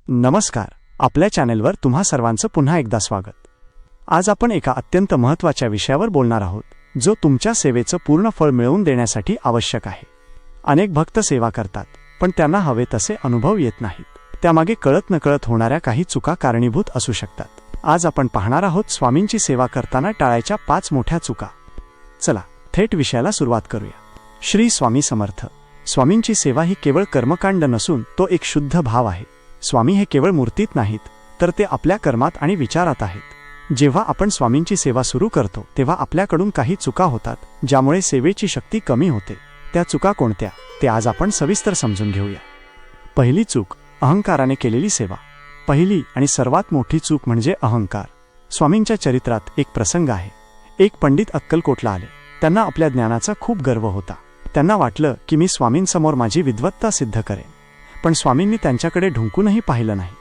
नमस्कार, आपल्या चॅनेलवर तुम्हा सर्वांचं पुन्हा एकदा स्वागत. आज आपण एका अत्यंत महत्त्वाच्या विषयावर बोलणार आहोत, जो तुमच्या सेवेचं पूर्ण फळ मिळवून देण्यासाठी आवश्यक आहे. अनेक भक्त सेवा करतात, पण त्यांना हवे तसे अनुभव येत नाहीत. त्यामागे कळत नकळत होणाऱ्या काही चुका कारणीभूत असू शकतात. आज आपण पाहणार आहोत स्वामींची सेवा करताना टाळायच्या 5 मोठ्या चुका. चला थेट विषयाला सुरुवात करूया. श्री स्वामी समर्थ. स्वामींची सेवा ही केवळ कर्मकांड नसून तो एक शुद्ध भाव आहे. स्वामी हे केवळ मूर्तीत नाहीत, तर ते आपल्या कर्मात आणि विचारात आहेत. जेव्हा आपण स्वामींची सेवा सुरू करतो तेव्हा आपल्याकडून काही चुका होतात, ज्यामुळे सेवेची शक्ती कमी होते. त्या चुका कोणत्या ते आज आपण सविस्तर समजून घेऊया. पहिली चूक, अहंकाराने केलेली सेवा. पहिली आणि सर्वात मोठी चूक म्हणजे अहंकार. स्वामींच्या चरित्रात एक प्रसंग आहे. एक पंडित अक्कलकोटला आले. त्यांना आपल्या ज्ञानाचा खूप गर्व होता. त्यांना वाटलं की मी स्वामींसमोर माझी विद्वत्ता सिद्ध करेन. पण स्वामींनी त्यांच्याकडे ढुंकूनही पाहिलं नाही.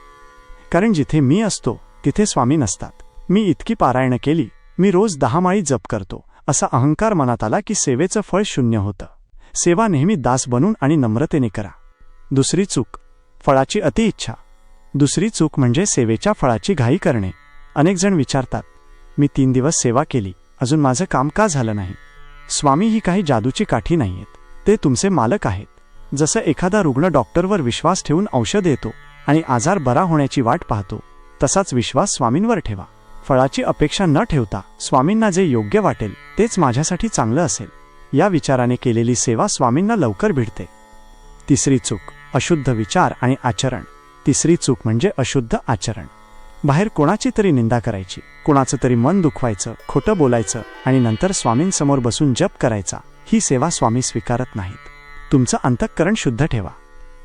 कारण जिथे मी असतो तिथे स्वामी नसतात. मी इतकी पारायण केली, मी रोज 10 माळी जप करतो, असा अहंकार मनात आला की सेवेचं फळ शून्य होतं. सेवा नेहमी दास बनून आणि नम्रतेने करा. दुसरी चूक, फळाची अतिइच्छा. दुसरी चूक म्हणजे सेवेच्या फळाची घाई करणे. अनेक जण विचारतात, मी 3 दिवस सेवा केली, अजून माझं काम का झालं नाही? स्वामी ही काही जादूची काठी नाहीयेत, ते तुमचे मालक आहेत. जसं एखादा रुग्ण डॉक्टरवर विश्वास ठेवून औषध येतो आणि आजार बरा होण्याची वाट पाहतो, तसाच विश्वास स्वामींवर ठेवा. फळाची अपेक्षा न ठेवता स्वामींना जे योग्य वाटेल तेच माझ्यासाठी चांगलं असेल, या विचाराने केलेली सेवा स्वामींना लवकर भिडते. तिसरी चूक, अशुद्ध विचार आणि आचरण. तिसरी चूक म्हणजे अशुद्ध आचरण. बाहेर कोणाची तरी निंदा करायची, कोणाचं तरी मन दुखवायचं, खोटं बोलायचं आणि नंतर स्वामींसमोर बसून जप करायचा. ही सेवा स्वामी स्वीकारत नाहीत. तुमचं अंतःकरण शुद्ध ठेवा.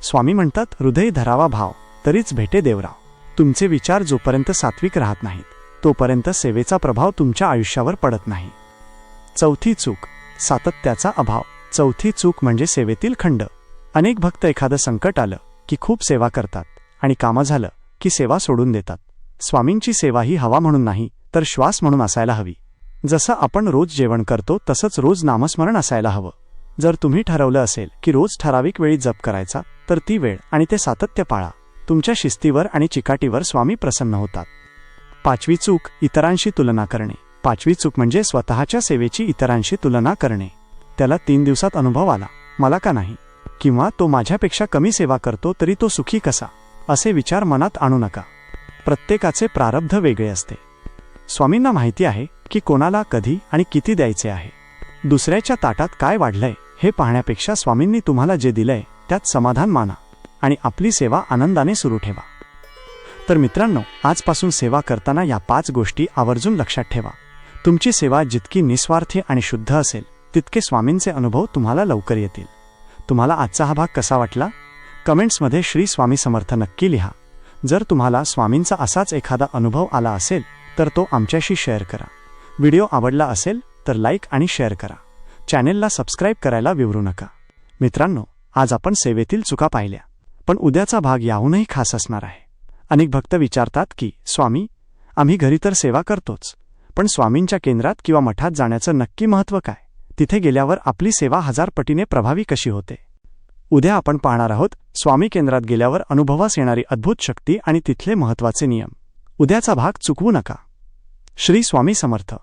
स्वामी म्हणतात, हृदय धरावा भाव, तरीच भेटे देवराव. तुमचे विचार जोपर्यंत सात्विक राहत नाहीत, तोपर्यंत सेवेचा प्रभाव तुमच्या आयुष्यावर पडत नाही. चौथी चूक, सातत्याचा अभाव. चौथी चूक म्हणजे सेवेतील खंड. अनेक भक्त एखादं संकट आलं की खूप सेवा करतात आणि कामं झालं की सेवा सोडून देतात. स्वामींची सेवा ही हवा म्हणून नाही, तर श्वास म्हणून असायला हवी. जसं आपण रोज जेवण करतो तसंच रोज नामस्मरण असायला हवं. जर तुम्ही ठरवलं असेल की रोज ठराविक वेळी जप करायचा, तर ती वेळ आणि ते सातत्य पाळा. तुमच्या शिस्तीवर आणि चिकाटीवर स्वामी प्रसन्न होतात. 5वी चूक, इतरांशी तुलना करणे. 5वी चूक म्हणजे स्वतःच्या सेवेची इतरांशी तुलना करणे. त्याला 3 दिवसात अनुभव आला, मला का नाही? किंवा तो माझ्यापेक्षा कमी सेवा करतो तरी तो सुखी कसा? असे विचार मनात आणू नका. प्रत्येकाचे प्रारब्ध वेगळे असते. स्वामींना माहिती आहे की कोणाला कधी आणि किती द्यायचे आहे. दुसऱ्याच्या ताटात काय वाढलंय हे पाहण्यापेक्षा स्वामींनी तुम्हाला जे दिलंय त्यात समाधान माना आणि आपली सेवा आनंदाने सुरू ठेवा. तर मित्रांनो, आजपासून सेवा करताना या 5 गोष्टी आवर्जून लक्षात ठेवा. तुमची सेवा जितकी निस्वार्थी आणि शुद्ध असेल, तितके स्वामींचे अनुभव तुम्हाला लवकर येतील. तुम्हाला आजचा हा भाग कसा वाटला? कमेंट्समध्ये श्री स्वामी समर्थ नक्की लिहा. जर तुम्हाला स्वामींचा असाच एखादा अनुभव आला असेल तर तो आमच्याशी शेअर करा. व्हिडिओ आवडला असेल तर लाईक आणि शेअर करा. चॅनेलला सबस्क्राईब करायला विसरू नका. मित्रांनो, आज आपण सेवेतील चुका पाहिल्या, पण उद्याचा भाग याहूनही खास असणार आहे. अनेक भक्त विचारतात की स्वामी, आम्ही घरी तर सेवा करतोच, पण स्वामींच्या केंद्रात किंवा मठात जाण्याचं नक्की महत्त्व काय? तिथे गेल्यावर आपली सेवा 1000 पटीने प्रभावी कशी होते? उद्या आपण पाहणार आहोत स्वामी केंद्रात गेल्यावर अनुभवास येणारी अद्भुत शक्ती आणि तिथले महत्त्वाचे नियम. उद्याचा भाग चुकवू नका. श्री स्वामी समर्थ.